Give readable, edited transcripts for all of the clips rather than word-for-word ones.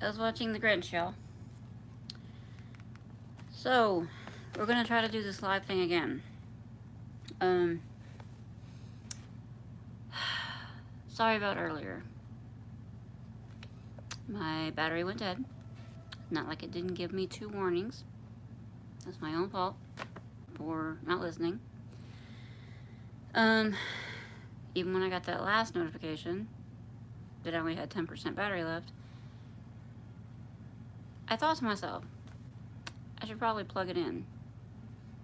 I was watching the Grinch, y'all. So, we're gonna try to do this live thing again. Sorry about earlier. My battery went dead. Not like it didn't give me 2 warnings. That's my own fault for not listening. Even when I got that last notification that I only had 10% battery left, I thought to myself, I should probably plug it in.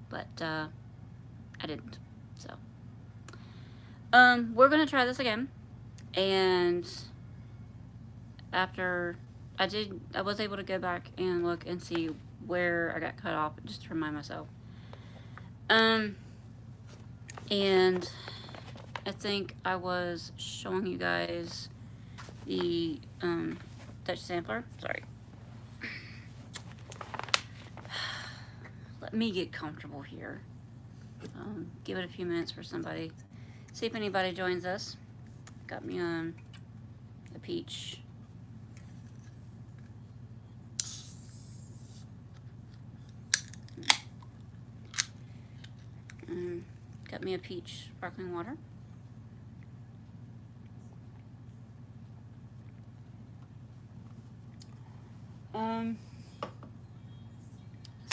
But, I didn't. So, we're gonna try this again. And after I was able to go back and look and see where I got cut off, just to remind myself. And I think I was showing you guys the Dutch sampler. Sorry. Let me get comfortable here. Give it a few minutes for somebody. See if anybody joins us. Got me on a peach. Got me a peach sparkling water.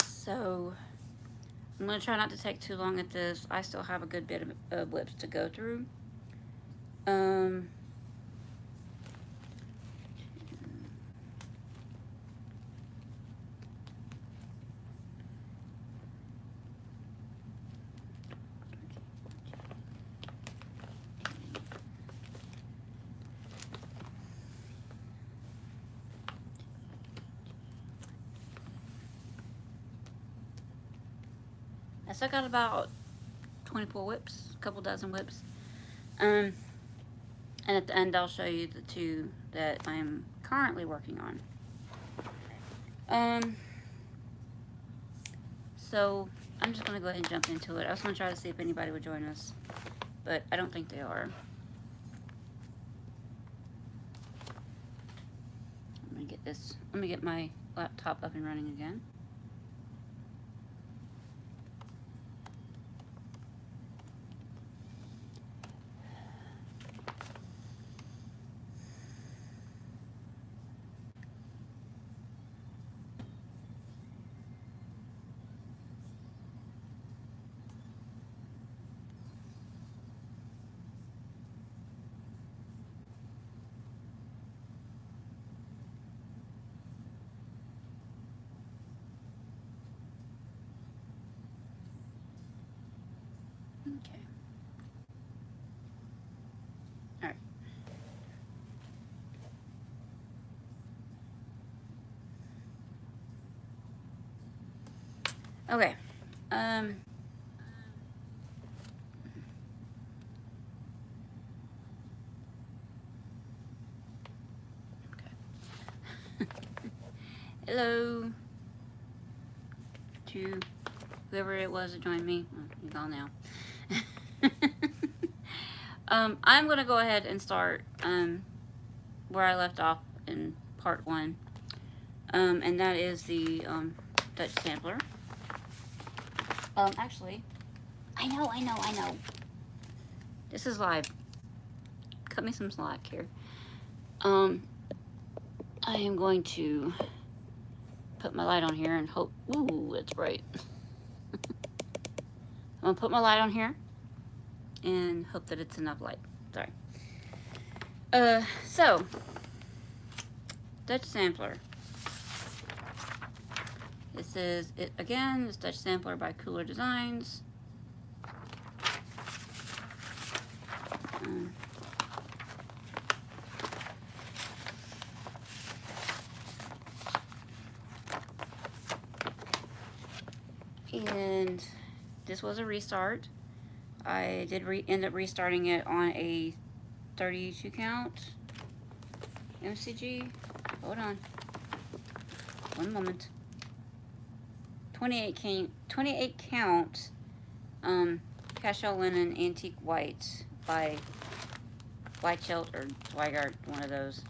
So I'm gonna try not to take too long at this. I still have a good bit of WIPs to go through. I still got about 24 WIPs, a couple dozen WIPs. And at the end, I'll show you the 2 that I'm currently working on. So I'm just gonna go ahead and jump into it. I was gonna try to see if anybody would join us, but I don't think they are. Let me get my laptop up and running again. Okay. All right. Okay. Hello to whoever it was that joined me. Oh, you're gone now. I'm gonna go ahead and start where I left off in part 1, and that is the Dutch sampler. Actually, I know. This is live. Cut me some slack here. I am going to put my light on here and hope. Ooh, it's bright. I'm gonna put my light on here and hope that it's enough light. Sorry. So Dutch sampler. This is it again. This Dutch sampler by Cooler Designs. And this was a restart. I did end up restarting it on a 32 count MCG. Hold on. One moment. 28 count Cashel Linen Antique White by Weichelt or Zweigart, one of those.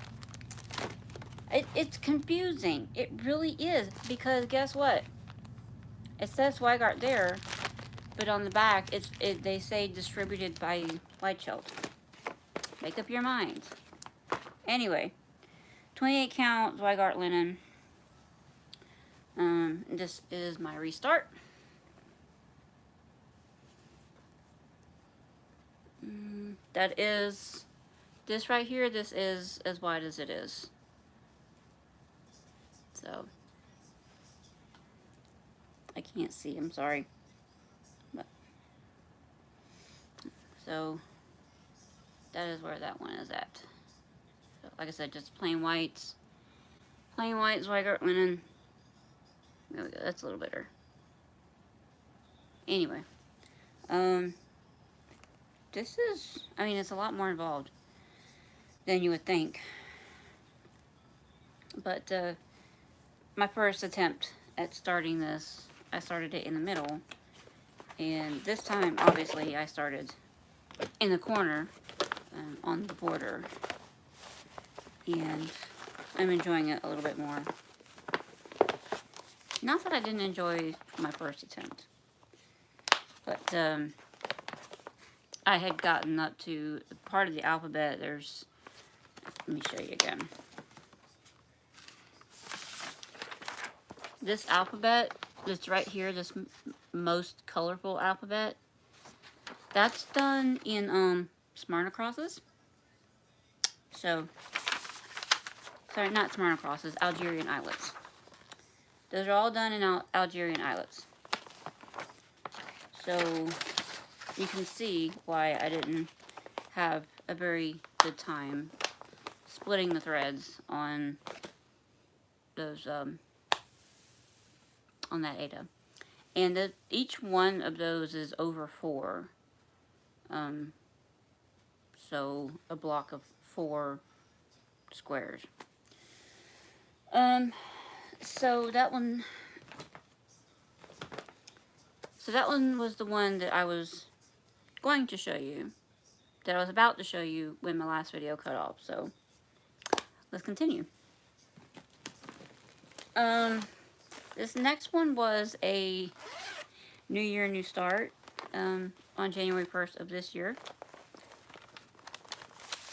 It's confusing. It really is, because guess what? It says Weigart there, but on the back, they say distributed by White Shelf. Make up your minds. Anyway, 28 count Weigart linen. This is my restart. That is, this right here, this is as wide as it is. So, I can't see, I'm sorry. But, so, that is where that one is at. So, like I said, just plain whites. Plain white Weigart linen. There we go, that's a little better. Anyway, this is, I mean, it's a lot more involved than you would think. But, my first attempt at starting this, I started it in the middle. And this time, obviously, I started in the corner, on the border. And I'm enjoying it a little bit more. Not that I didn't enjoy my first attempt. But, I had gotten up to part of the alphabet. There's, let me show you again. This alphabet that's right here, this most colorful alphabet, that's done in Smyrna crosses. So, sorry, not Smyrna crosses, Algerian islets. Those are all done in Algerian islets. So, you can see why I didn't have a very good time splitting the threads on those, on that Ada. And each one of those is over 4. So a block of 4 squares. So that one was the one that I was going to show you, that I was about to show you when my last video cut off. So let's continue. This next one was a New Year, New Start, on January 1st of this year.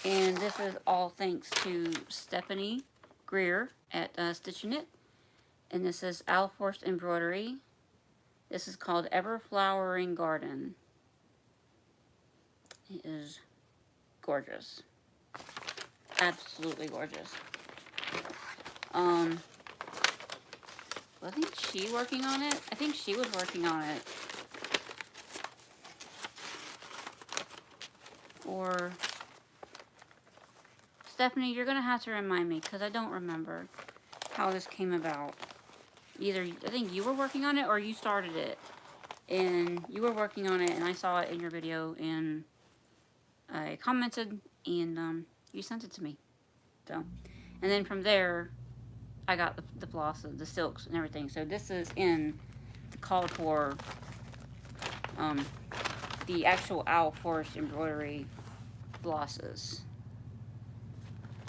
And this is all thanks to Stephanie Greer at Stitchin' It. And this is Alforst Embroidery. This is called Ever Flowering Garden. It is gorgeous. Absolutely gorgeous. Wasn't she working on it? I think she was working on it. Or Stephanie, you're gonna have to remind me, because I don't remember how this came about. Either, I think you were working on it, or you started it. And you were working on it, and I saw it in your video, and I commented, and you sent it to me. So, and then from there, I got the floss, the silks, and everything. So this is in the called for, the actual Alforst embroidery glosses.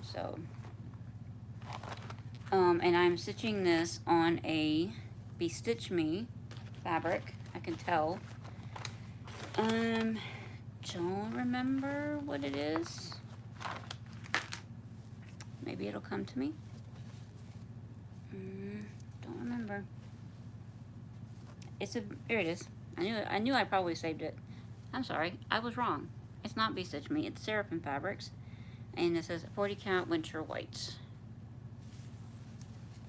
So, and I'm stitching this on a Bestitch Me fabric, I can tell. Don't remember what it is. Maybe it'll come to me. Don't remember. Here it is. I knew I probably saved it. I'm sorry, I was wrong. It's not Bestitch Me, it's Seraphim Fabrics. And this is 40 count winter white.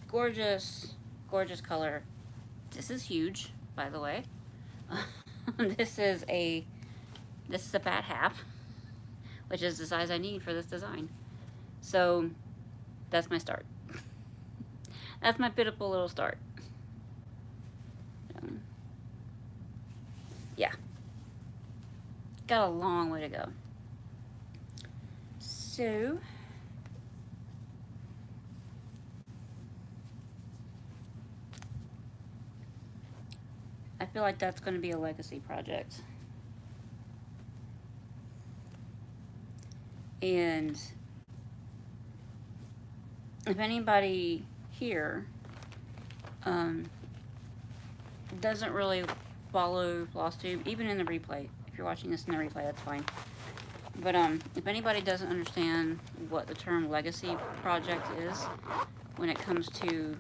Gorgeous, gorgeous color. This is huge, by the way. This is a fat half, which is the size I need for this design. So that's my start. That's my pitiful little start. Yeah. Got a long way to go. So, I feel like that's going to be a legacy project. And if anybody here doesn't really follow floss tube, even in the replay, if you're watching this in the replay, that's fine. But if anybody doesn't understand what the term legacy project is when it comes to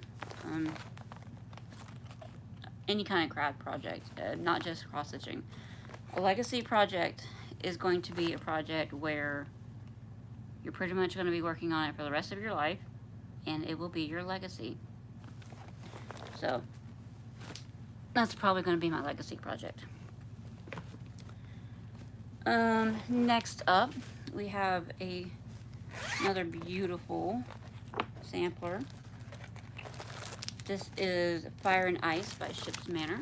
any kind of craft project, not just cross stitching, a legacy project is going to be a project where you're pretty much going to be working on it for the rest of your life, and it will be your legacy. So that's probably going to be my legacy project. Next up, we have another beautiful sampler. This is Fire and Ice by Ship's Manor.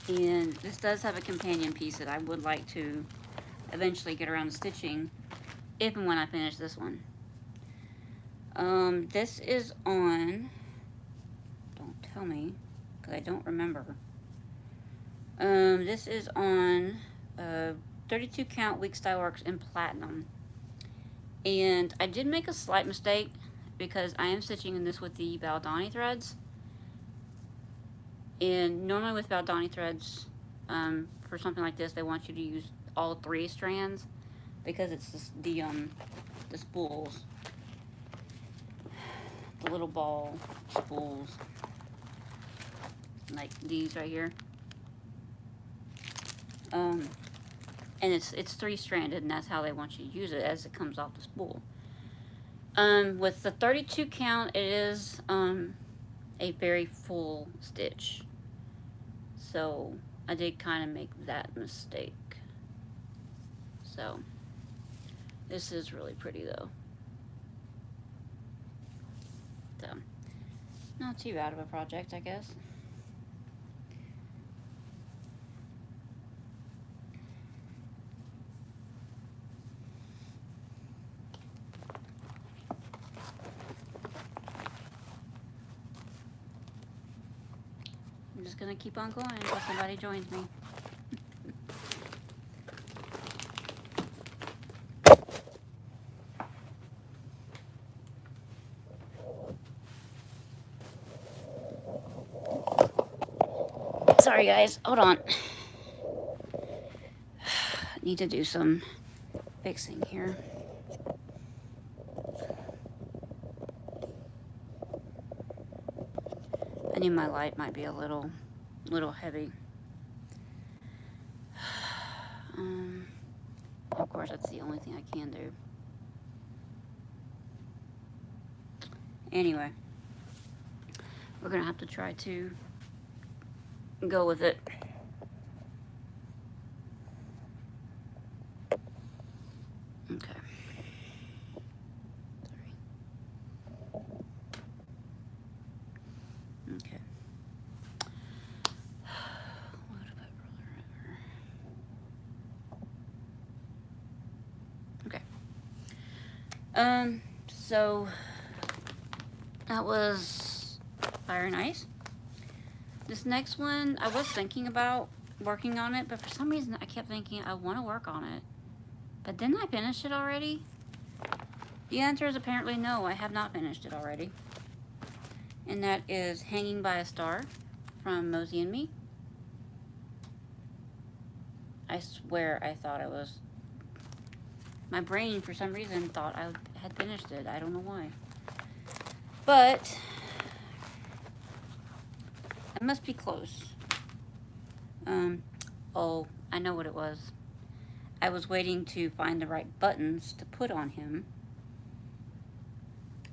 And this does have a companion piece that I would like to eventually get around to stitching if and when I finish this one. This is on, don't tell me, because I don't remember. This is on 32 count Week Style Works in Platinum. And I did make a slight mistake because I am stitching in this with the Valdani threads. And normally with Valdani threads, for something like this, they want you to use all 3 strands because it's just the spools, the little ball spools, like these right here. And it's 3-stranded, and that's how they want you to use it as it comes off the spool. With the 32 count, it is a very full stitch. So I did kind of make that mistake. So this is really pretty though. So not too bad of a project, I guess. I'm just gonna keep on going until somebody joins me. Sorry guys, hold on. Need to do some fixing here. I knew my light might be a little heavy. Of course, that's the only thing I can do. Anyway, we're gonna have to try to go with it. Okay. Sorry. Okay. Okay. So that was Fire and Ice. This next one, I was thinking about working on it, but for some reason I kept thinking I want to work on it. But didn't I finish it already? The answer is apparently no, I have not finished it already. And that is Hanging by a Star from Mosey and Me. I swear I thought I was... My brain, for some reason, thought I had finished it. I don't know why. But I must be close. Oh, I know what it was. I was waiting to find the right buttons to put on him.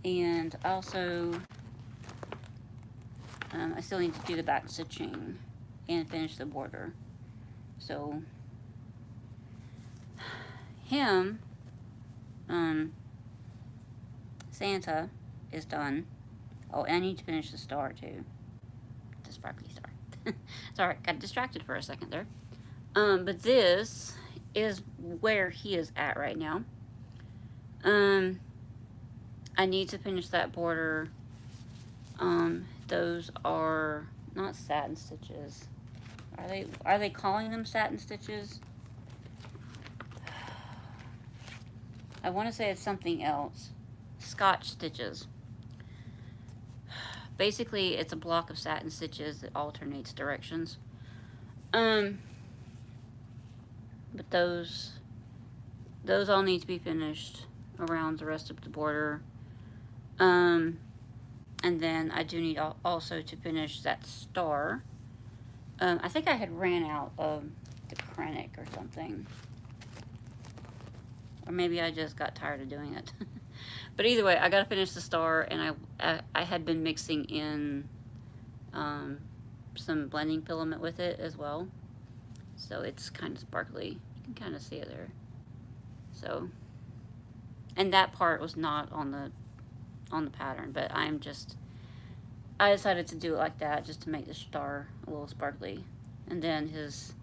And also, I still need to do the back stitching and finish the border. So, him, Santa is done. Oh, and I need to finish the star too. The sparkly star. Sorry, got distracted for a second there. But this is where he is at right now. I need to finish that border. Those are not satin stitches. Are they calling them satin stitches? I want to say it's something else. Scotch stitches. Basically, it's a block of satin stitches that alternates directions. Um, but those all need to be finished around the rest of the border. Um, and then I do need also to finish that star. I think I had ran out of the Krennic or something. Or maybe I just got tired of doing it. But either way, I got to finish the star, and I had been mixing in some blending filament with it as well. So it's kind of sparkly. You can kind of see it there. So, and that part was not on the pattern, but I decided to do it like that just to make the star a little sparkly. And then his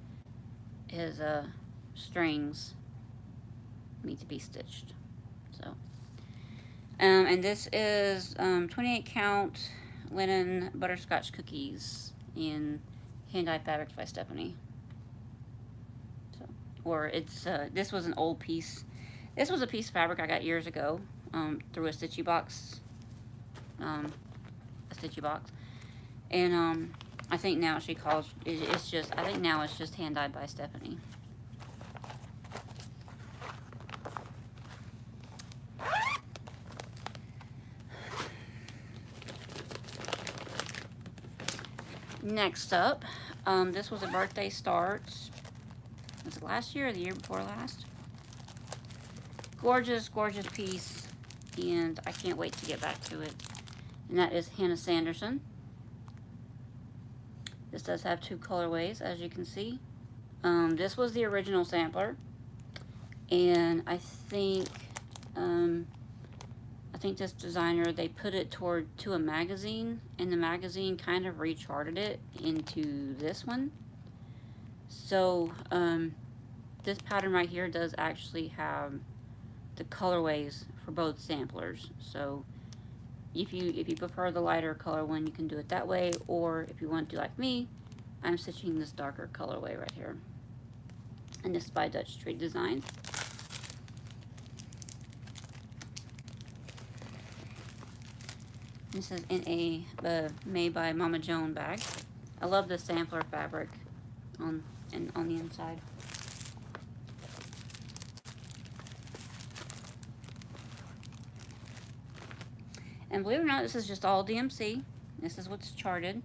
strings need to be stitched. So, and this is 28 count linen butterscotch cookies in Hand-Dyed Fabrics by Stephanie. So, or it's this was an old piece. This was a piece of fabric I got years ago through a Stitchy box. And I think now she calls it's just I think now it's just Hand-Dyed by Stephanie. Next up, this was a birthday start. Was it last year or the year before last? Gorgeous, gorgeous piece, and I can't wait to get back to it. And that is Hannah Sanderson. This does have two colorways, as you can see. This was the original sampler, and I think this designer, they put it to a magazine, and the magazine kind of recharted it into this one. So this pattern right here does actually have the colorways for both samplers. So if you prefer the lighter color one, you can do it that way, or if you want to do like me, I'm stitching this darker colorway right here. And this is by Dutch Tree Designs. This is in a made by Mama Joan bag. I love the sampler fabric on the inside. And believe it or not, this is just all DMC. This is what's charted.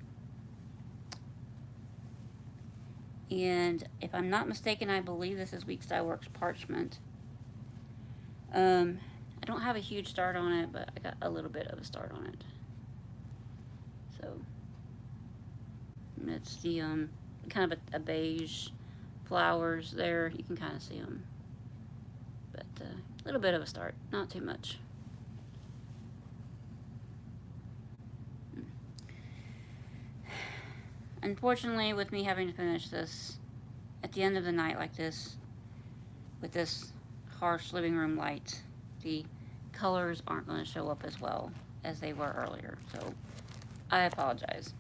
And if I'm not mistaken, I believe this is Weeks Dye Works parchment. I don't have a huge start on it, but I got a little bit of a start on it. So it's the kind of a beige flowers there. You can kind of see them, but a little bit of a start, not too much. Unfortunately, with me having to finish this at the end of the night like this, with this harsh living room light, the colors aren't going to show up as well as they were earlier, so I apologize.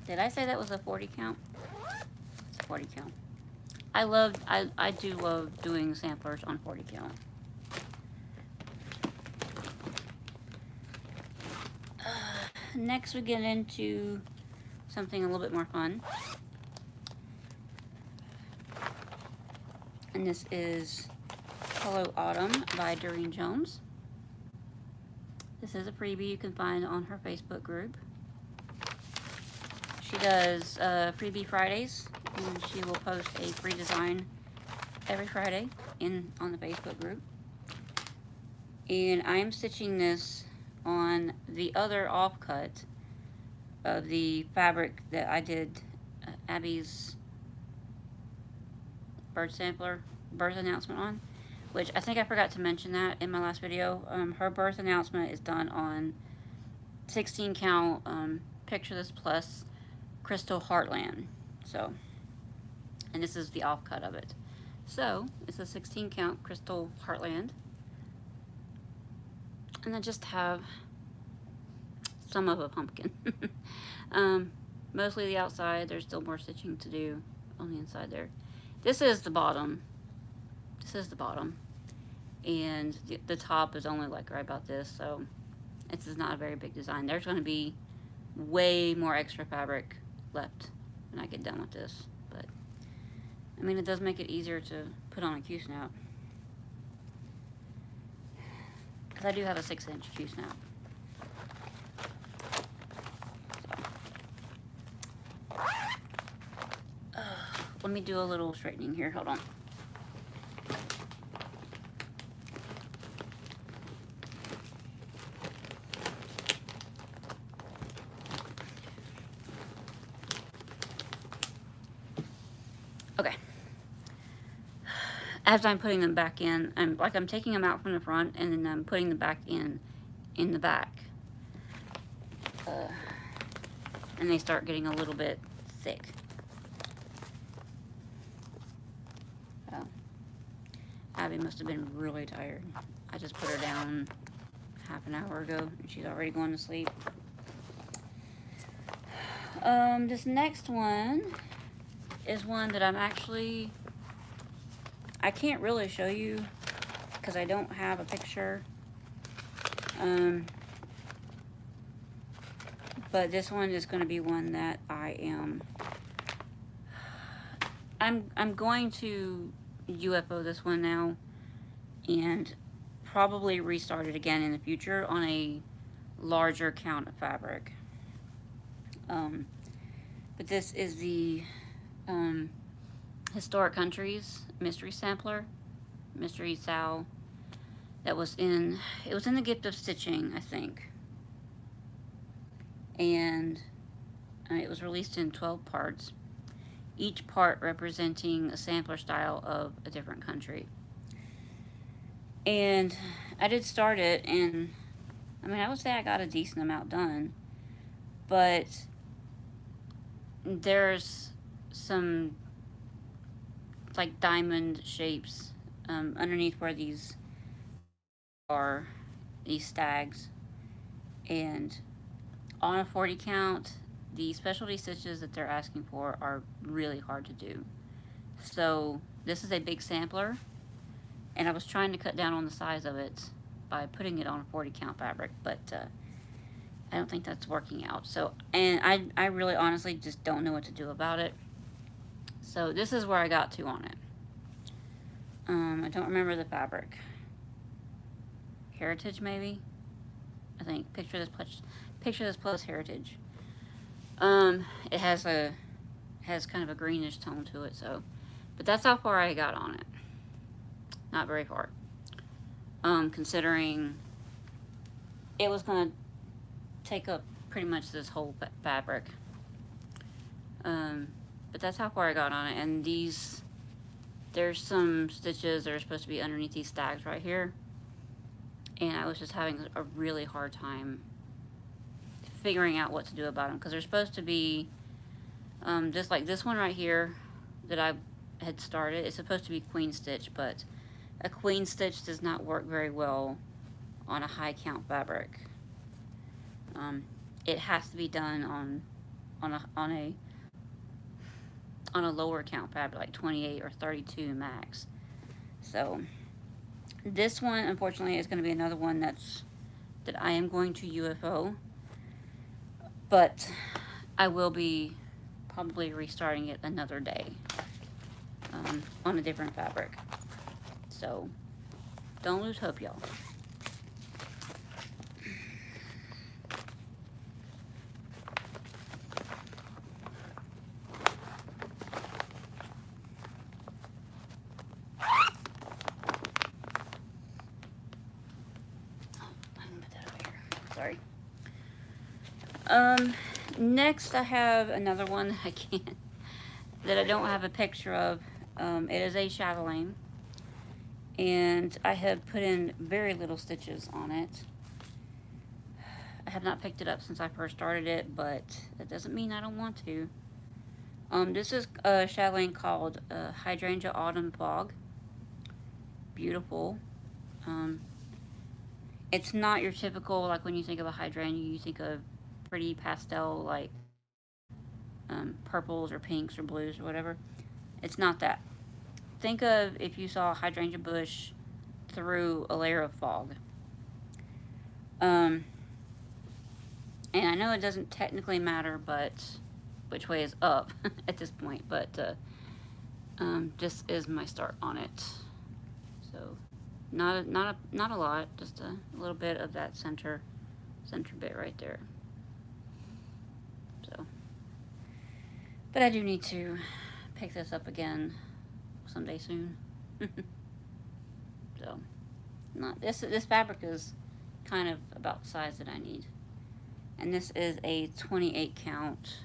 Did I say that was a 40 count? It's a 40 count. I do love doing samplers on 40 count. Next we get into something a little bit more fun. And this is Hello Autumn by Doreen Jones. This is a freebie you can find on her Facebook group. She does freebie Fridays, and she will post a free design every Friday on the Facebook group. And I am stitching this on the other offcut of the fabric that I did Abby's birth announcement on, which I think I forgot to mention that in my last video. Her birth announcement is done on 16 count Picture This Plus Crystal Heartland. So, and this is the offcut of it. So it's a 16 count Crystal Heartland. And I just have some of a pumpkin. mostly the outside. There's still more stitching to do on the inside there. This is the bottom. This is the bottom. And the top is only like right about this, so this is not a very big design. There's going to be way more extra fabric left when I get done with this. But, I mean, it does make it easier to put on a Q-snap. Because I do have a 6-inch Q-snap. Let me do a little straightening here. Hold on. Okay. As I'm putting them back in, I'm taking them out from the front and then I'm putting them back in the back. And they start getting a little bit thick. Oh. Abby must have been really tired. I just put her down half an hour ago and she's already going to sleep. This next one is one that I can't really show you because I don't have a picture. But this one is going to be one that I'm going to UFO this one now and probably restart it again in the future on a larger count of fabric. But this is the Historic Countries Mystery Sampler, Mystery Sal, that was in the Gift of Stitching, I think. And it was released in 12 parts, each part representing a sampler style of a different country. And I did start it, and I mean, I would say I got a decent amount done, but there's some like diamond shapes underneath where these are, these stags, and on a 40 count, the specialty stitches that they're asking for are really hard to do. So this is a big sampler, and I was trying to cut down on the size of it by putting it on a 40 count fabric, but I don't think that's working out. So, and I really honestly just don't know what to do about it. So this is where I got to on it. I don't remember the fabric. Heritage, maybe? I think. Picture this plus Heritage. It has kind of a greenish tone to it, so. But that's how far I got on it. Not very far. Considering it was going to take up pretty much this whole fabric. But that's how far I got on it. And there's some stitches that are supposed to be underneath these stags right here. And I was just having a really hard time figuring out what to do about them. Because they're supposed to be, just like this one right here that I had started, it's supposed to be queen stitch. But a queen stitch does not work very well on a high count fabric. It has to be done on a lower count fabric, like 28 or 32 max. So this one, unfortunately, is going to be another one that I am going to UFO, but I will be probably restarting it another day on a different fabric. So don't lose hope, y'all. Sorry. Next I have another one that I don't have a picture of. It is a chatelaine, and I have put in very little stitches on it. I have not picked it up since I first started it, but that doesn't mean I don't want to. This is a chatelaine called Hydrangea Autumn Fog. Beautiful. It's not your typical, like when you think of a hydrangea, you think of pretty pastel, like purples or pinks or blues or whatever. It's not that. Think of if you saw a hydrangea bush through a layer of fog. And I know it doesn't technically matter, but which way is up at this point, but this is my start on it. So not a lot, just a little bit of that center bit right there. So, but I do need to pick this up again someday soon. So, not this fabric is kind of about the size that I need, and this is a 28 count.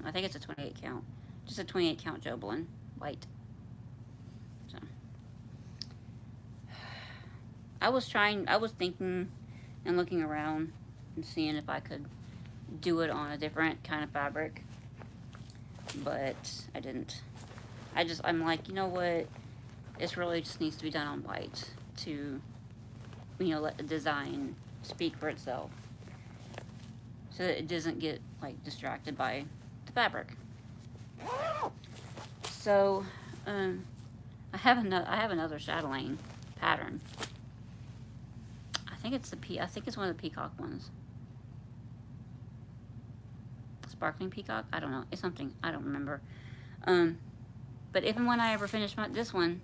I think it's a 28 count, just a 28 count Joblin white. So, I was thinking and looking around and seeing if I could do it on a different kind of fabric, but I didn't. I'm like, you know what? This really just needs to be done on white to, let the design speak for itself, so that it doesn't get like distracted by the fabric. So, I have another chatelaine pattern. I think it's one of the peacock ones. Sparkling peacock? I don't know. It's something. I don't remember. But if and when I ever finish this one,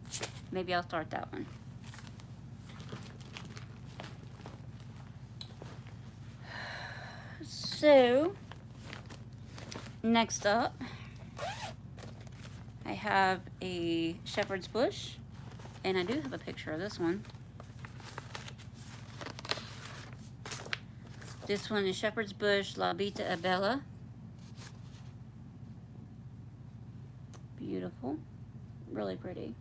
maybe I'll start that one. So, next up, I have a shepherd's bush, and I do have a picture of this one. This one is shepherd's bush La Vita e Bella. Beautiful, really pretty.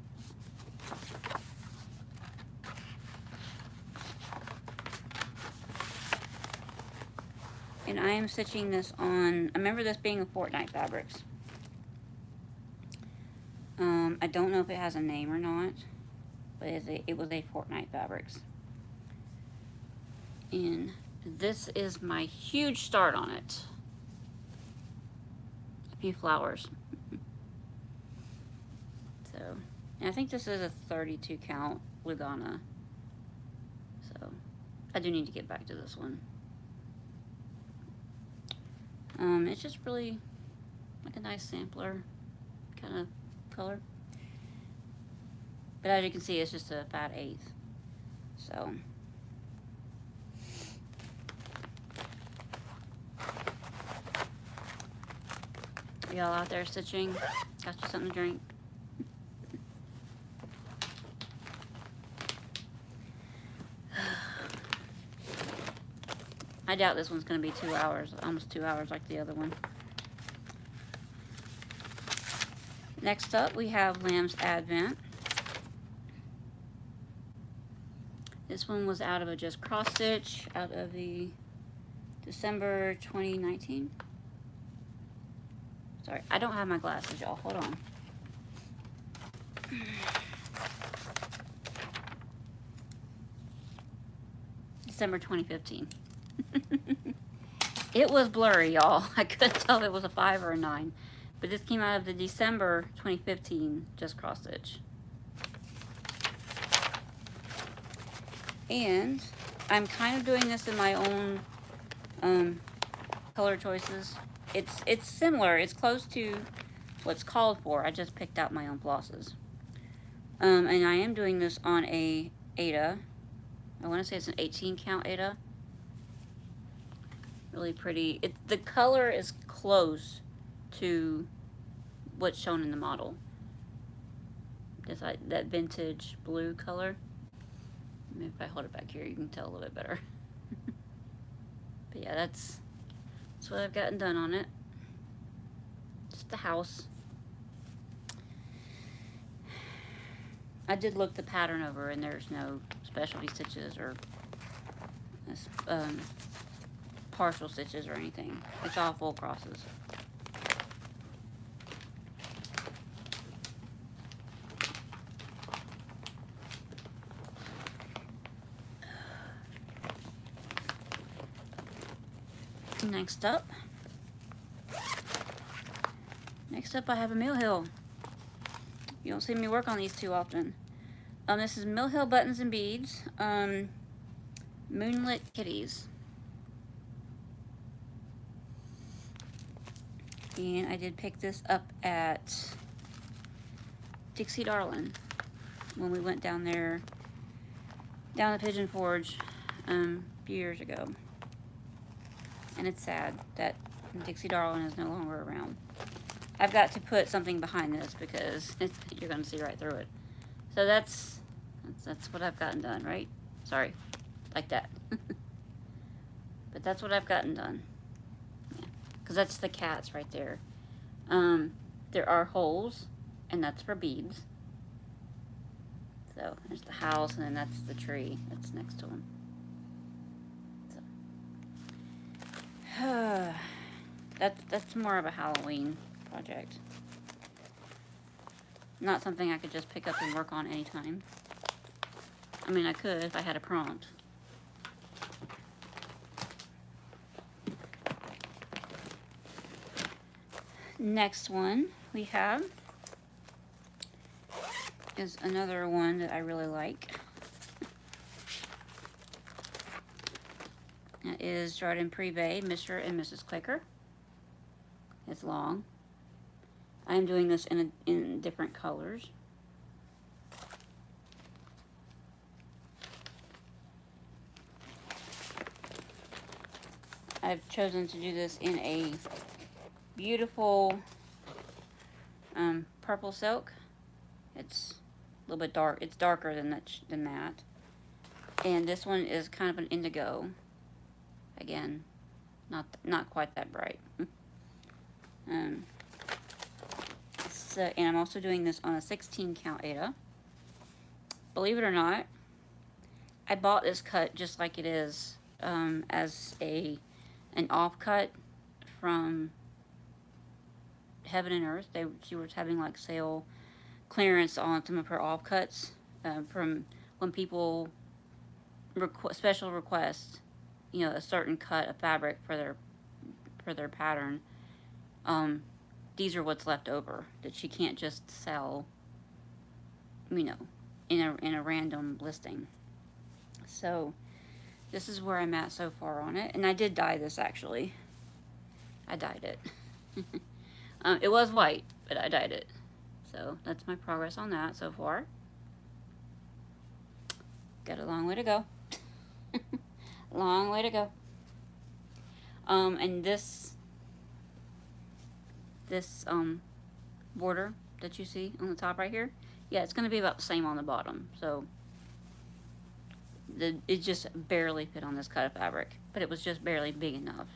And I am stitching this on, I remember this being a Fortnite Fabrics. I don't know if it has a name or not, but it was a Fortnite Fabrics. And this is my huge start on it. A few flowers. So, and I think this is a 32 count Lugana. So, I do need to get back to this one. It's just really like a nice sampler kind of color. But as you can see, it's just a fat eighth. So, y'all out there stitching? Got you something to drink? I doubt this one's going to be 2 hours, almost 2 hours like the other one. Next up, we have Lamb's Advent. This one was out of a just cross stitch, out of the December 2019. Sorry, I don't have my glasses, y'all. Hold on. December 2015. It was blurry, y'all. I couldn't tell if it was a 5 or a 9. But this came out of the December 2015 just cross stitch. And I'm kind of doing this in my own color choices. It's similar. It's close to what's called for. I just picked out my own flosses. And I am doing this on a Aida. I want to say it's an 18 count Aida. Really pretty. The color is close to what's shown in the model. Just like that vintage blue color. Maybe if I hold it back here, you can tell a little bit better. But yeah, that's what I've gotten done on it. Just the house. I did look the pattern over, and there's no specialty stitches or partial stitches or anything. It's all full crosses. Next up, Next up, I have a Mill Hill. You don't see me work on these too often. This is Mill Hill Buttons and Beads. Moonlit Kitties. And I did pick this up at Dixie Darlin when we went down there, down the Pigeon Forge a few years ago. And it's sad that Dixie Darlin is no longer around. I've got to put something behind this because you're going to see right through it. So that's what I've gotten done, right? Sorry, like that. But that's what I've gotten done. Yeah, because that's the cats right there. There are holes, and that's for beads. So there's the house, and then that's the tree that's next to them. So that's more of a Halloween project. Not something I could just pick up and work on anytime. I mean, I could if I had a prompt. Next one we have is another one that I really like. That is Jardin Privé, Mr. and Mrs. Quaker. It's long. I am doing this in different colors. I've chosen to do this in a beautiful purple silk. It's a little bit dark. It's darker than that. And this one is kind of an indigo. Again, not quite that bright. So, and I'm also doing this on a 16 count Aida. Believe it or not, I bought this cut just like it is as an offcut from Heaven and Earth. She was having like sale clearance on some of her offcuts from when people special request, you know, a certain cut of fabric for their pattern. These are what's left over that she can't just sell, you know, in a random listing. So this is where I'm at so far on it. And I did dye this actually. I dyed it. It was white, but I dyed it. So that's my progress on that so far. Got a long way to go. Long way to go. And this border that you see on the top right here, yeah, it's going to be about the same on the bottom. So it just barely fit on this cut of fabric, but it was just barely big enough.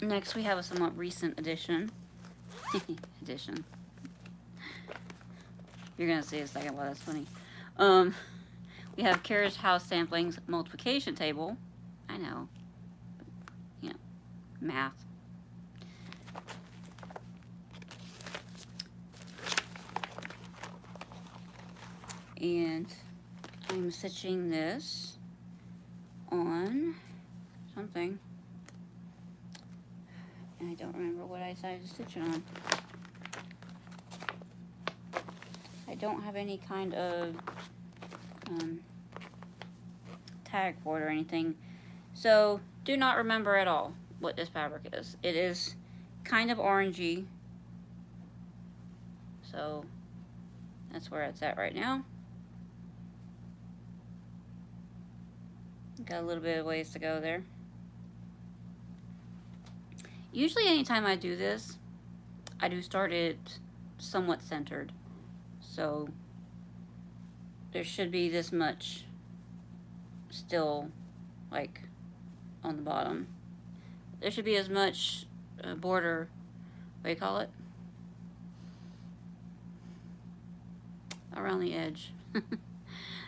Next we have a somewhat recent addition. You're gonna see in a second why that's funny. We have Carriage House Samplings multiplication table. I know, you know, math. And I'm stitching this on something. I don't remember what I decided to stitch it on. I don't have any kind of tag for it or anything. So do not remember at all what this fabric is. It is kind of orangey. So that's where it's at right now. Got a little bit of ways to go there. Usually anytime I do this, I do start it somewhat centered. So there should be this much still like on the bottom. There should be as much border, what do you call it? Around the edge.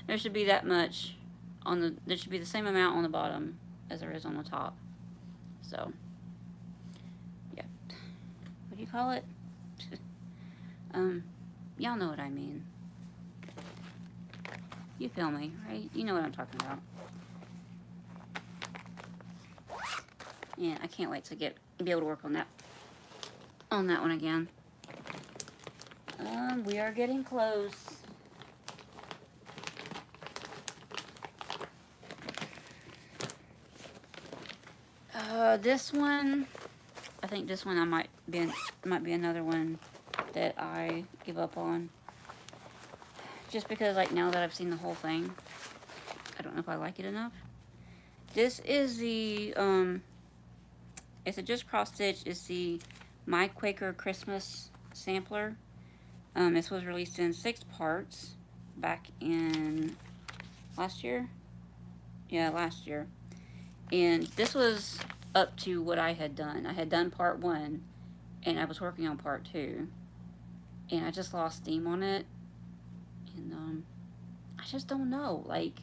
There should be that much on the, there should be the same amount on the bottom as there is on the top. So, yeah. What do you call it? Y'all know what I mean. You feel me, right? You know what I'm talking about. And I can't wait to be able to work on that one again. We are getting close. This one, I think this one might be another one that I give up on. Just because, like, now that I've seen the whole thing, I don't know if I like it enough. This is the, it's a just cross stitch. It's the My Quaker Christmas sampler. This was released in 6 parts back in last year. Yeah, last year. And this was up to what I had done. I had done part 1, and I was working on part 2. And I just lost steam on it. And, I just don't know. Like,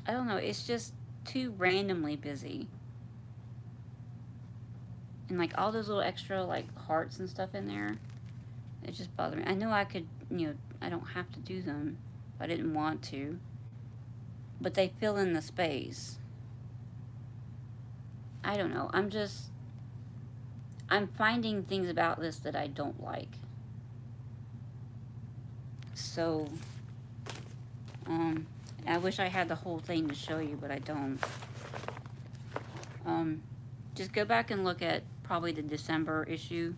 I don't know. It's just too randomly busy. And, like, all those little extra, like, hearts and stuff in there, it just bothered me. I know I could, I don't have to do them if I didn't want to. But they fill in the space. I don't know. I'm finding things about this that I don't like. So, I wish I had the whole thing to show you, but I don't. Just go back and look at probably the December issue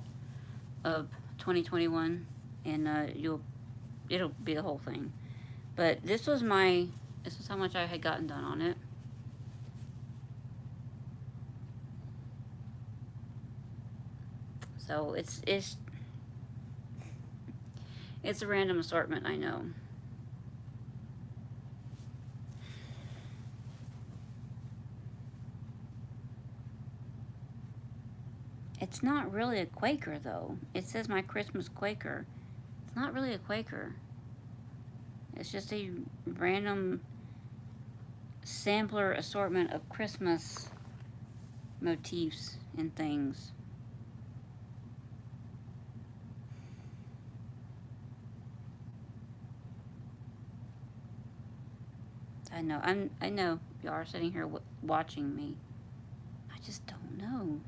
of 2021, and it'll be the whole thing. But this is how much I had gotten done on it. So it's a random assortment, I know. It's not really a Quaker, though. It says My Christmas Quaker. It's not really a Quaker. It's just a random sampler assortment of Christmas motifs and things. I know you are sitting here watching me. I just don't know.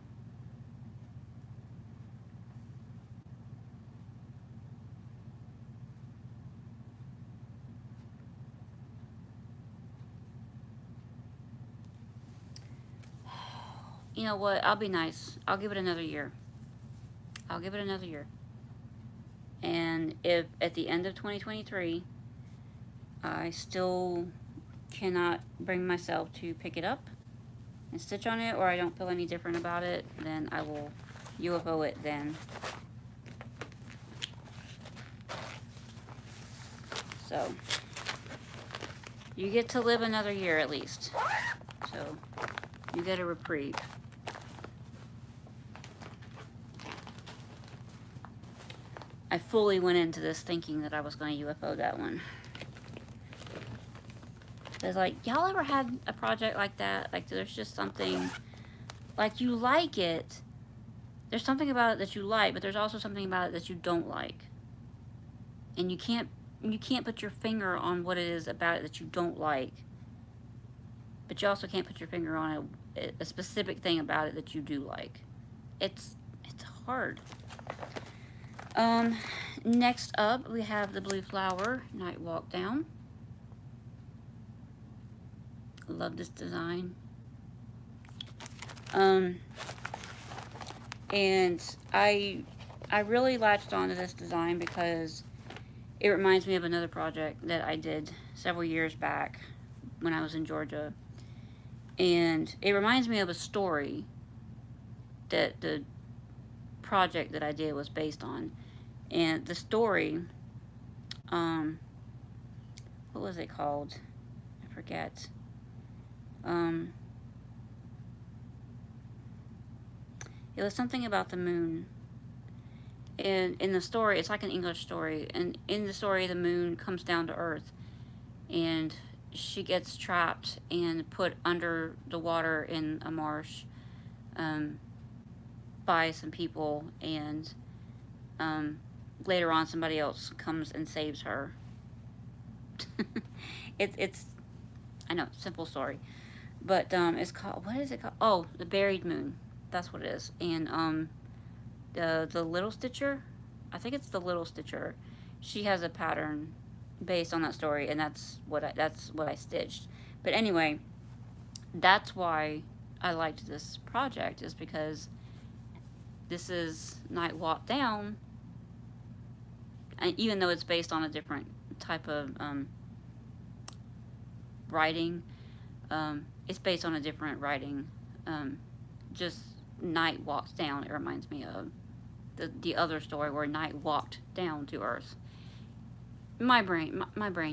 You know what? I'll be nice. I'll give it another year. And if at the end of 2023, I still cannot bring myself to pick it up and stitch on it, or I don't feel any different about it, then I will UFO it then. So, you get to live another year at least. So, you get a reprieve. I fully went into this thinking that I was going to UFO that one. It's like, y'all ever had a project like that? Like, there's just something, like, you like it. There's something about it that you like, but there's also something about it that you don't like. And you can't put your finger on what it is about it that you don't like. But you also can't put your finger on a specific thing about it that you do like. It's hard. Next up, we have the Blue Flower Night Walk Down. Love this design. And I really latched onto this design because it reminds me of another project that I did several years back when I was in Georgia. And it reminds me of a story that the project that I did was based on. And the story, what was it called? I forget. It was something about the moon. And in the story, it's like an English story. And in the story, the moon comes down to Earth, and she gets trapped and put under the water in a marsh um, by some people. And later on, somebody else comes and saves her. It's I know, simple story, but it's called, what is it called? Oh, the Buried Moon. That's what it is. And the Little Stitcher, I think it's the Little Stitcher. She has a pattern based on that story, and that's what I stitched. But anyway, that's why I liked this project, is because this is Night Walk Down, and even though it's based on a different type of writing, it's based on a different writing. Just Night Walks Down, it reminds me of the other story where Night walked down to Earth. My brain,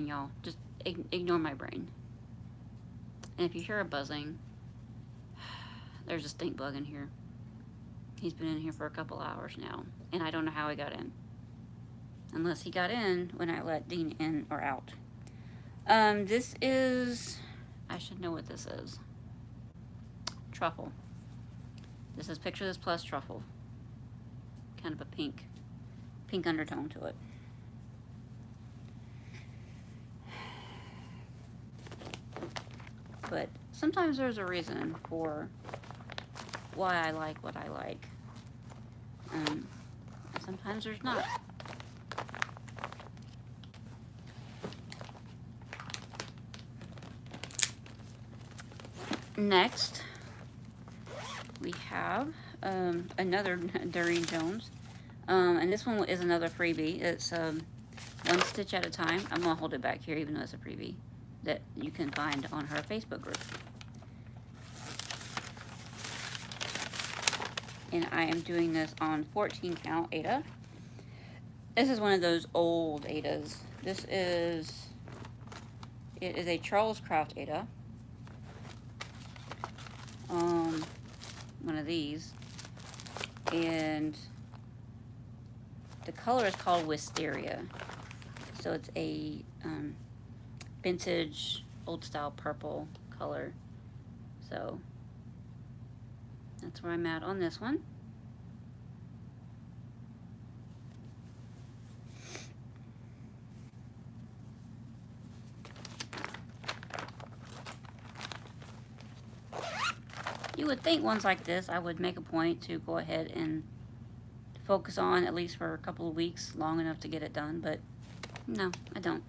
y'all. Just ignore my brain. And if you hear a buzzing, there's a stink bug in here. He's been in here for a couple hours now, and I don't know how he got in. Unless he got in when I let Dean in or out. This is, I should know what this is. Truffle. This is Picture This Plus Truffle. Kind of a pink undertone to it. But sometimes there's a reason for why I like what I like. Sometimes there's not. Next, we have another Doreen Jones. And this one is another freebie. It's one stitch at a time. I'm going to hold it back here even though it's a freebie that you can find on her Facebook group. And I am doing this on 14 count Aida. This is one of those old Aidas. It is a Charles Craft Aida. One of these. And the color is called Wisteria. So it's a vintage, old style purple color. So that's where I'm at on this one. You would think ones like this, I would make a point to go ahead and focus on at least for a couple of weeks, long enough to get it done, but no, I don't.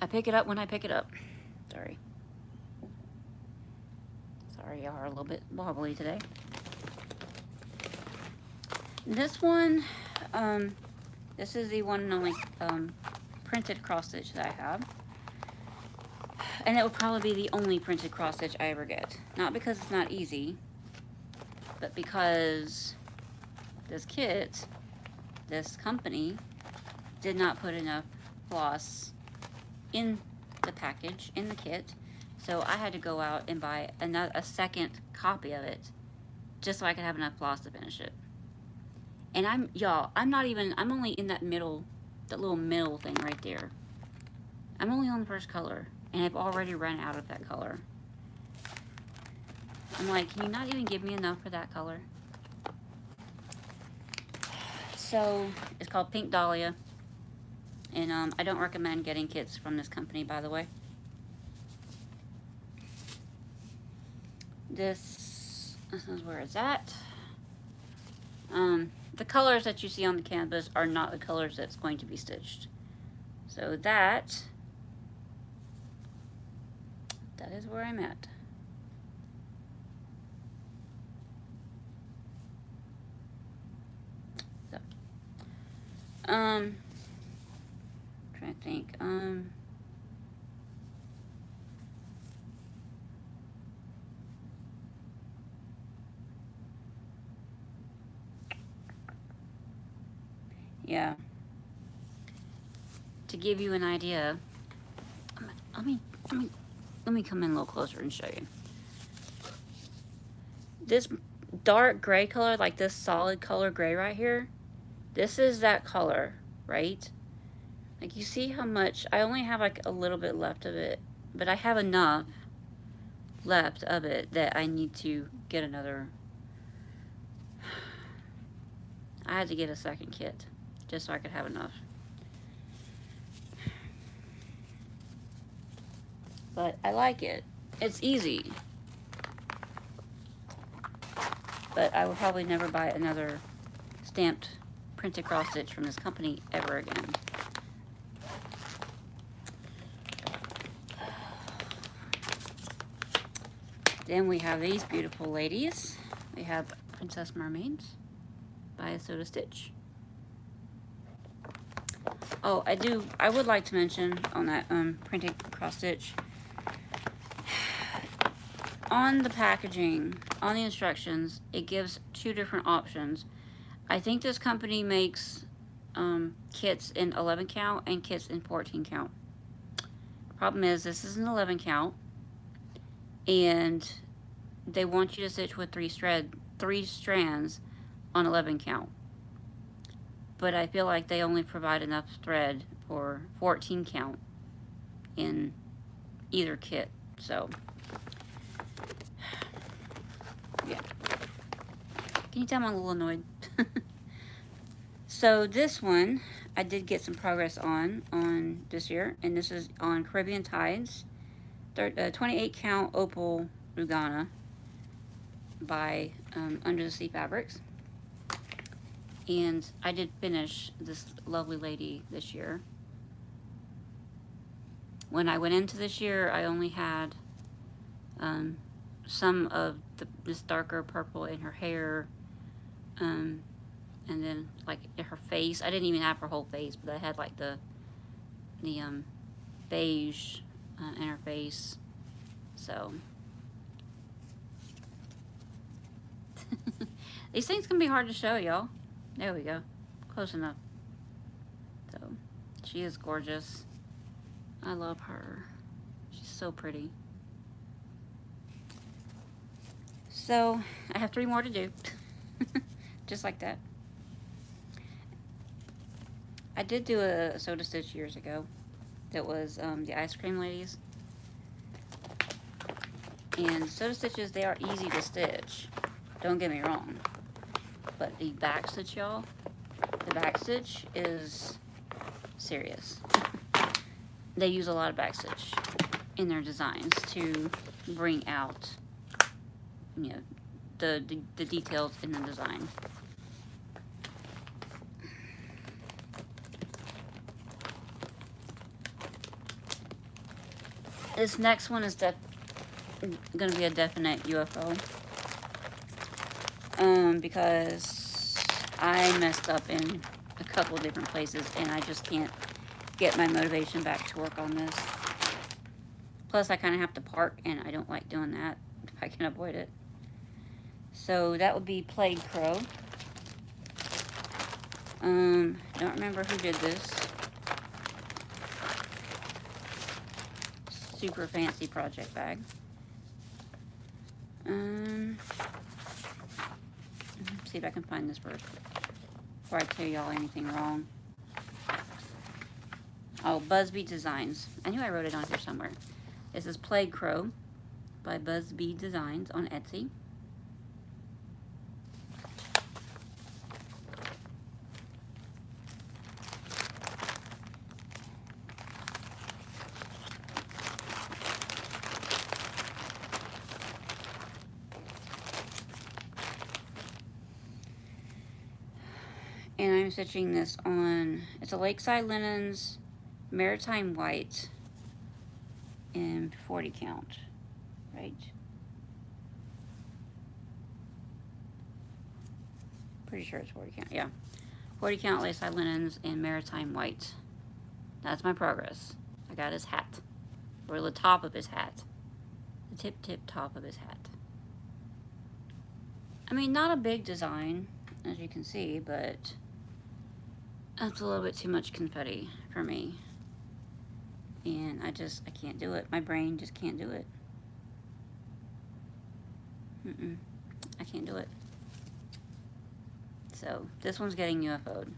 I pick it up when I pick it up. Sorry. Sorry, y'all are a little bit wobbly today. This one, this is the one and only printed cross stitch that I have. And it would probably be the only printed cross stitch I ever get. Not because it's not easy, but because this kit, this company, did not put enough floss in the package, in the kit. So I had to go out and buy a second copy of it just so I could have enough floss to finish it. And I'm only in that little middle thing right there. I'm only on the first color, and I've already run out of that color. I'm like, can you not even give me enough for that color? So, it's called Pink Dahlia. And I don't recommend getting kits from this company, by the way. This is where it's at. The colors that you see on the canvas are not the colors that's going to be stitched. So that is where I'm at. So, trying to think. Yeah. To give you an idea, let me come in a little closer and show you. This dark gray color, like this solid color gray right here, this is that color, right? Like, you see how much, I only have like a little bit left of it, but I have enough left of it that I need to get another. I had to get a second kit just so I could have enough. But I like it. It's easy. But I will probably never buy another stamped printed cross stitch from this company ever again. Then we have these beautiful ladies. We have Princess Mermaids by Soda Stitch. Oh, I would like to mention on that printed cross stitch, on the packaging, on the instructions, it gives 2 different options. I think this company makes kits in 11 count and kits in 14 count. Problem is, this is an 11 count, and they want you to stitch with 3 strands on 11 count. But I feel like they only provide enough thread for 14 count in either kit. So, yeah. Can you tell I'm a little annoyed? So this one, I did get some progress on this year, and this is on Caribbean Tides, 28 count opal Rugana by Under the Sea Fabrics. And I did finish this lovely lady this year. When I went into this year, I only had some of this darker purple in her hair, and then like in her face. I didn't even have her whole face, but I had like the beige in her face. So these things can be hard to show, y'all. There we go. Close enough. So, she is gorgeous. I love her. She's so pretty. So, I have 3 more to do. Just like that. I did do a Soda Stitch years ago. That was the ice cream ladies. And Soda Stitches, they are easy to stitch. Don't get me wrong. But the back stitch, y'all, the back stitch is serious. They use a lot of back stitch in their designs to bring out, you know, the details in the design. This next one is going to be a definite UFO. Because I messed up in a couple different places, and I just can't get my motivation back to work on this. Plus, I kind of have to park, and I don't like doing that if I can avoid it. So that would be Plague Crow. Don't remember who did this. Super fancy project bag. See if I can find this first before I tell y'all anything wrong. Oh, Busby Designs. I knew I wrote it on here somewhere. This is Plague Crow by Busby Designs on Etsy. And I'm stitching this on, it's a Lakeside Linens Maritime White in 40 count, right? Pretty sure it's 40 count, yeah. 40 count Lakeside Linens in Maritime White. That's my progress. I got his hat, or the top of his hat. The tip top of his hat. I mean, not a big design, as you can see, but that's a little bit too much confetti for me. And I can't do it. My brain just can't do it. I can't do it. So this one's getting UFO'd.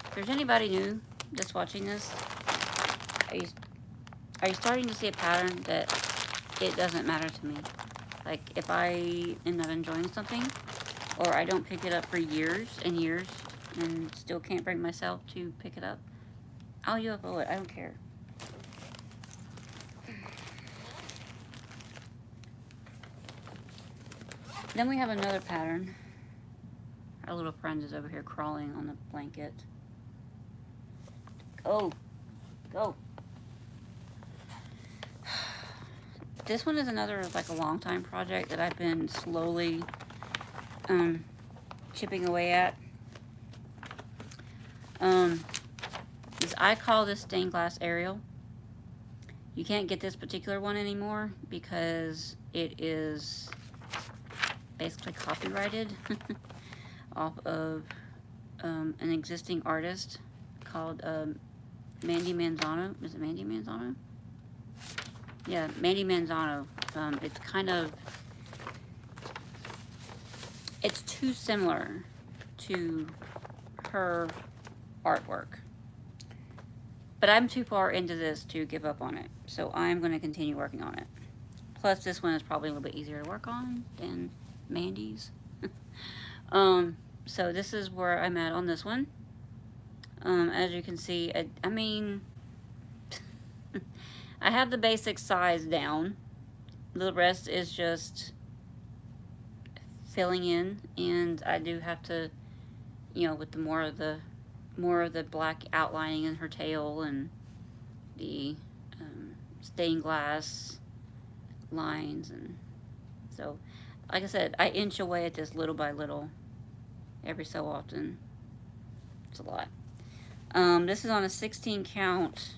If there's anybody new just watching this, are you starting to see a pattern that it doesn't matter to me? Like, if I end up enjoying something, or I don't pick it up for years and years, and still can't bring myself to pick it up, I'll UFO it. I don't care. Then we have another pattern. Our little friend is over here crawling on the blanket. Go. Go. This one is another, like, a long time project that I've been slowly chipping away at. I call this stained glass Ariel. You can't get this particular one anymore because it is basically copyrighted off of an existing artist called Mandy Manzano. Is it Mandy Manzano? Yeah, Mandy Manzano. It's kind of, it's too similar to her artwork. But I'm too far into this to give up on it, so I'm going to continue working on it. Plus, this one is probably a little bit easier to work on than Mandy's. So this is where I'm at on this one. As you can see, I mean, I have the basic size down. The rest is just filling in, and I do have to, you know, with the more of the black outlining in her tail and the stained glass lines, and so, like I said, I inch away at this little by little every so often. It's a lot. This is on a 16 count.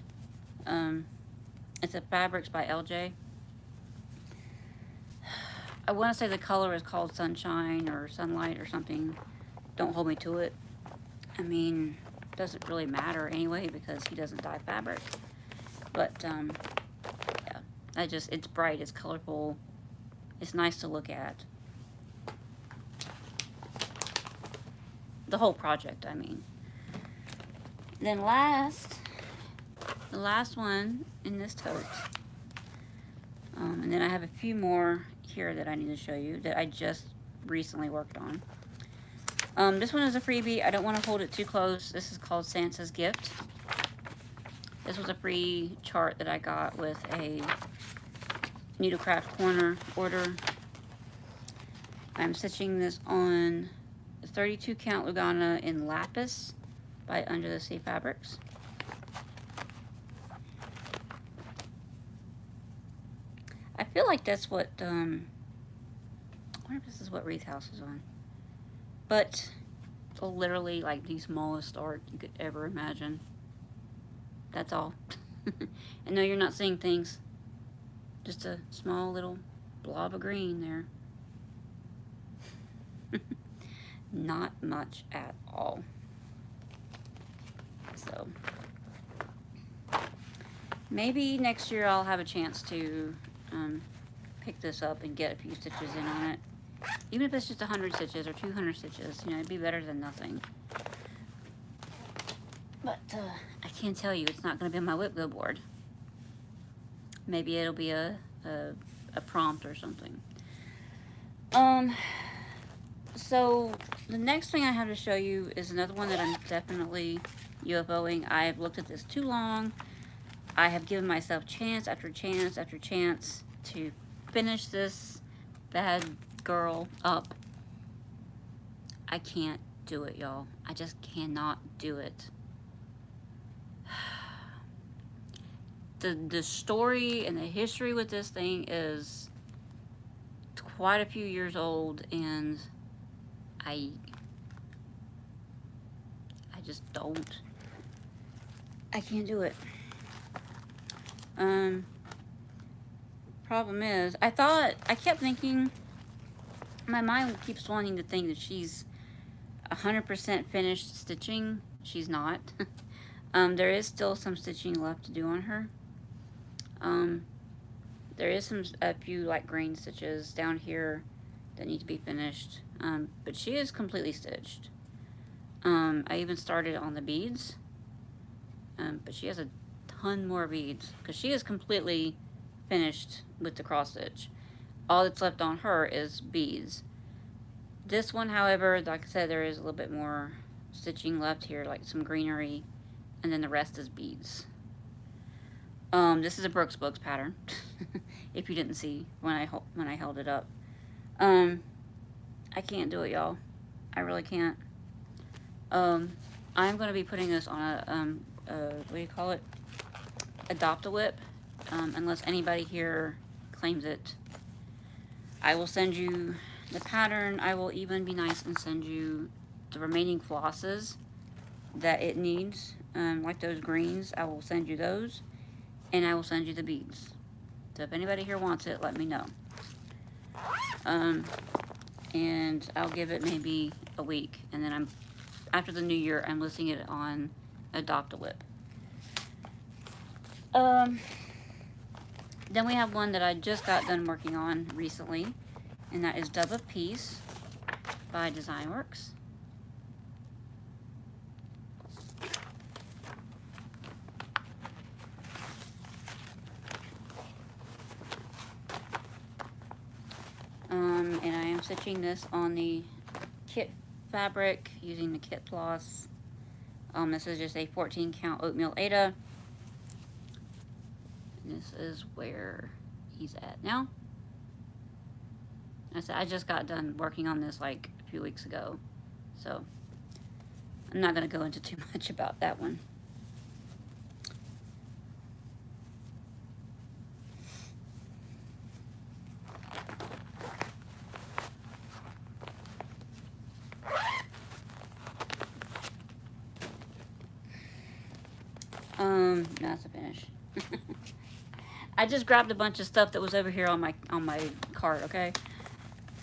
It's a Fabrics by LJ. I want to say the color is called Sunshine or Sunlight or something. Don't hold me to it. I mean, it doesn't really matter anyway because he doesn't dye fabric. But, yeah, it's bright, it's colorful, it's nice to look at. The whole project, I mean. Then the last one in this tote. And then I have a few more here that I need to show you that I just recently worked on. This one is a freebie. I don't want to hold it too close. This is called Santa's Gift. This was a free chart that I got with a Needlecraft Corner order. I'm stitching this on 32 count Lugana in Lapis by Under the Sea Fabrics. I feel like that's what, I wonder if this is what Wreath House is on. But it's literally like the smallest art you could ever imagine. That's all. And no, you're not seeing things. Just a small little blob of green there. Not much at all. So maybe next year I'll have a chance to pick this up and get a few stitches in on it. Even if it's just 100 stitches or 200 stitches, you know, it'd be better than nothing. But I can't tell you, it's not going to be on my WIP Go board. Maybe it'll be a prompt or something. So the next thing I have to show you is another one that I'm definitely UFOing. I've looked at this too long. I have given myself chance after chance after chance to finish this bad girl up. I can't do it, y'all. I just cannot do it. The story and the history with this thing is quite a few years old, and I just don't. I can't do it. Problem is, I kept thinking, my mind keeps wanting to think that she's 100% finished stitching. she's not. There is still some stitching left to do on her. There is a few like green stitches down here that need to be finished, but she is completely stitched. I even started on the beads, but she has a ton more beads because she is completely finished with the cross stitch. All that's left on her is beads. This one, however, like I said, there is a little bit more stitching left here, like some greenery, and then the rest is beads. This is a Brooks Books pattern, if you didn't see when I held it up. I can't do it, y'all. I really can't. I'm going to be putting this on what do you call it? Adopt a WIP, unless anybody here claims it. I will send you the pattern. I will even be nice and send you the remaining flosses that it needs, like those greens. I will send you those, and I will send you the beads. So if anybody here wants it, let me know. And I'll give it maybe a week, and then after the new year, I'm listing it on Adopt a WIP. Then we have one that I just got done working on recently, and that is Dove of Peace by Designworks. And I am stitching this on the kit fabric using the kit floss. This is just a 14 count oatmeal Aida. And this is where he's at now. I just got done working on this like a few weeks ago, so I'm not going to go into too much about that one. That's a finish. I just grabbed a bunch of stuff that was over here on my cart, okay?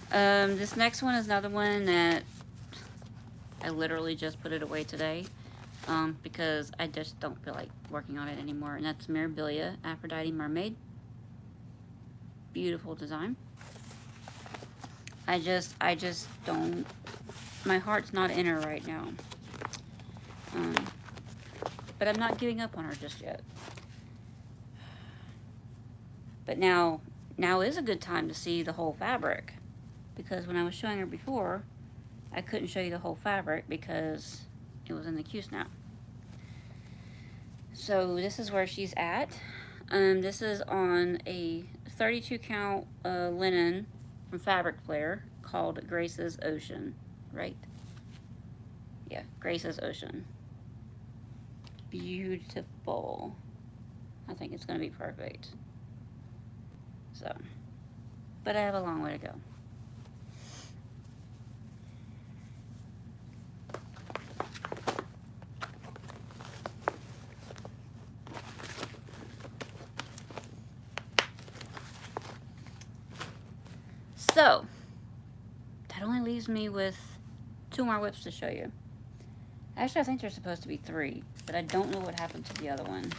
This next one is another one that I literally just put it away today, because I just don't feel like working on it anymore, and that's Mirabilia Aphrodite Mermaid. Beautiful design. I just don't, my heart's not in her right now. But I'm not giving up on her just yet. But now is a good time to see the whole fabric, because when I was showing her before, I couldn't show you the whole fabric because it was in the Q-snap. So this is where she's at. This is on a 32 count linen from Fabric Flare called Grace's Ocean, right? Yeah, Grace's Ocean. Beautiful. I think it's going to be perfect. So, but I have a long way to go. So, that only leaves me with 2 more WIPs to show you. Actually, I think there's supposed to be 3, but I don't know what happened to the other one.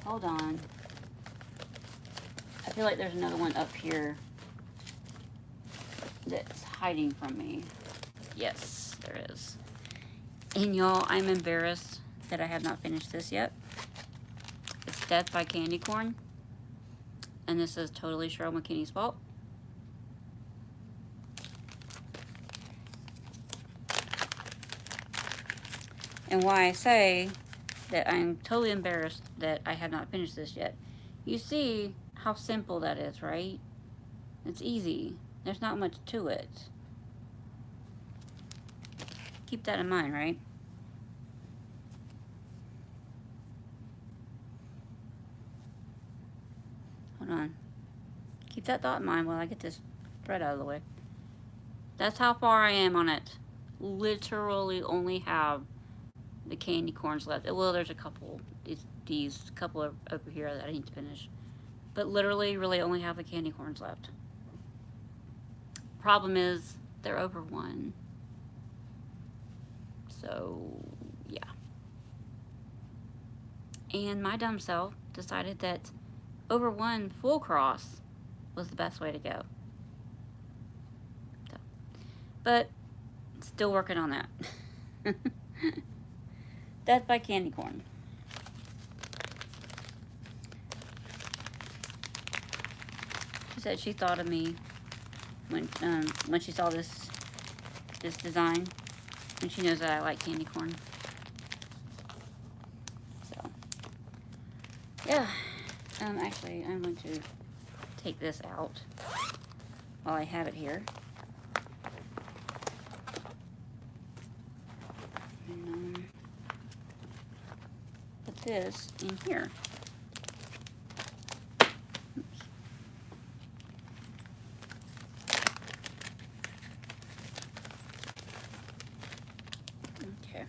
Hold on. I feel like there's another one up here that's hiding from me. Yes, there is. And y'all, I'm embarrassed that I have not finished this yet. It's Death by Candy Corn. And this is totally Cheryl McKinney's fault. And why I say that I'm totally embarrassed that I have not finished this yet. You see how simple that is, right? It's easy. There's not much to it. Keep that in mind, right? Hold on. Keep that thought in mind while I get this thread out of the way. That's how far I am on it. Literally only have the candy corns left. Well, there's a couple. These couple over here that I need to finish. But literally, really only have the candy corns left. Problem is, they're over 1. So, yeah. And my dumb self decided that over one full cross was the best way to go. So, but still working on that. That's by Candy Corn. She said she thought of me when she saw this design, and she knows that I like candy corn. So, yeah. Actually, I'm going to take this out while I have it here. And put this in here. Oops. Okay.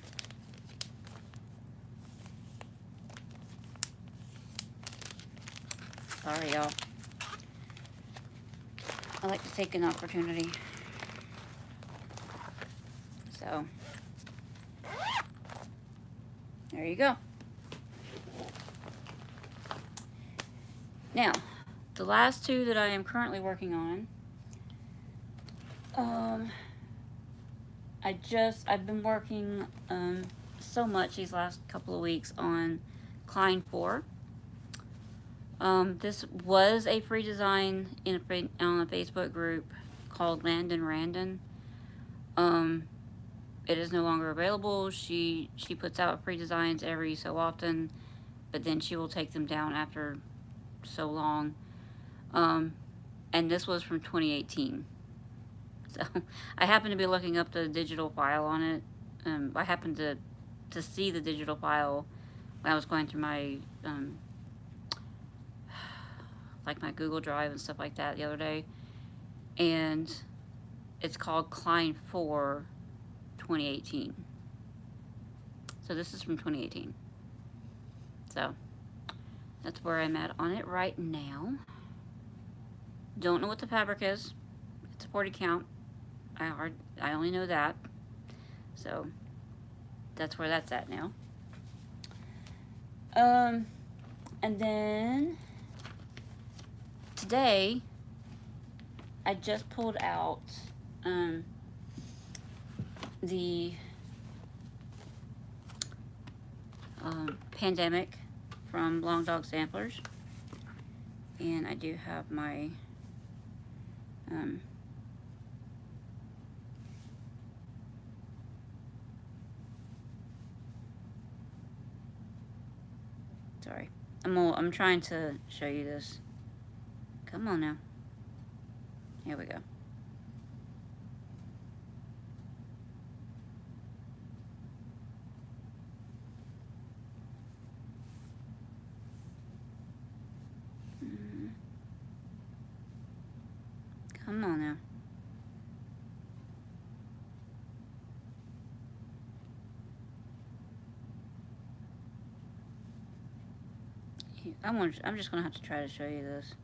Sorry, y'all. I like to take an opportunity. So, there you go. Now, the last two that I am currently working on, I've been working so much these last couple of weeks on Klein 4. This was a free design on a Facebook group called Landon Randon. It is no longer available. She puts out free designs every so often, but then she will take them down after so long. And this was from 2018. So I happened to be looking up the digital file on it. I happened to see the digital file when I was going through my like my Google Drive and stuff like that the other day, and it's called Klein 4 2018. So this is from 2018. So that's where I'm at on it right now. Don't know what the fabric is. It's a 40 count. I only know that. So that's where that's at now. And then today I just pulled out the Pandemic from Long Dog Samplers, and I do have my sorry, I'm trying to show you this. Come on now. Here we go. Come on now. I'm just gonna have to try to show you this.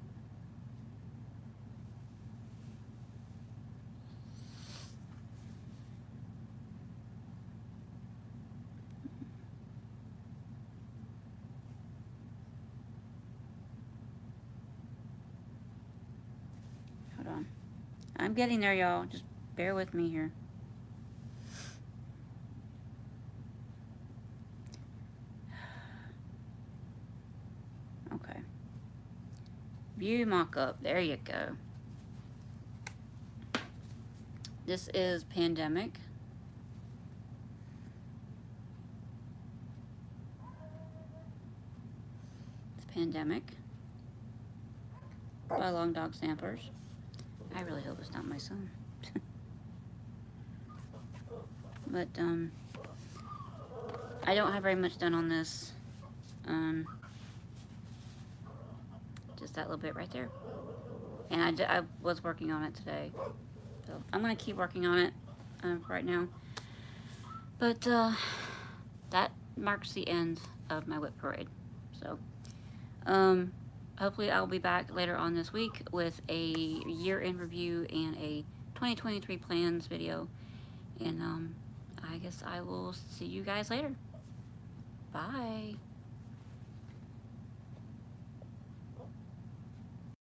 Hold on. I'm getting there, y'all. Just bear with me here. Okay. View mock-up. There you go. This is Pandemic. It's Pandemic by Long Dog Samplers. I really hope it's not my son. But I don't have very much done on this. Just that little bit right there. And I was working on it today. So I'm going to keep working on it right now. But that marks the end of my WIP parade. So hopefully I'll be back later on this week with a year in review and a 2023 plans video. And I guess I will see you guys later. Bye.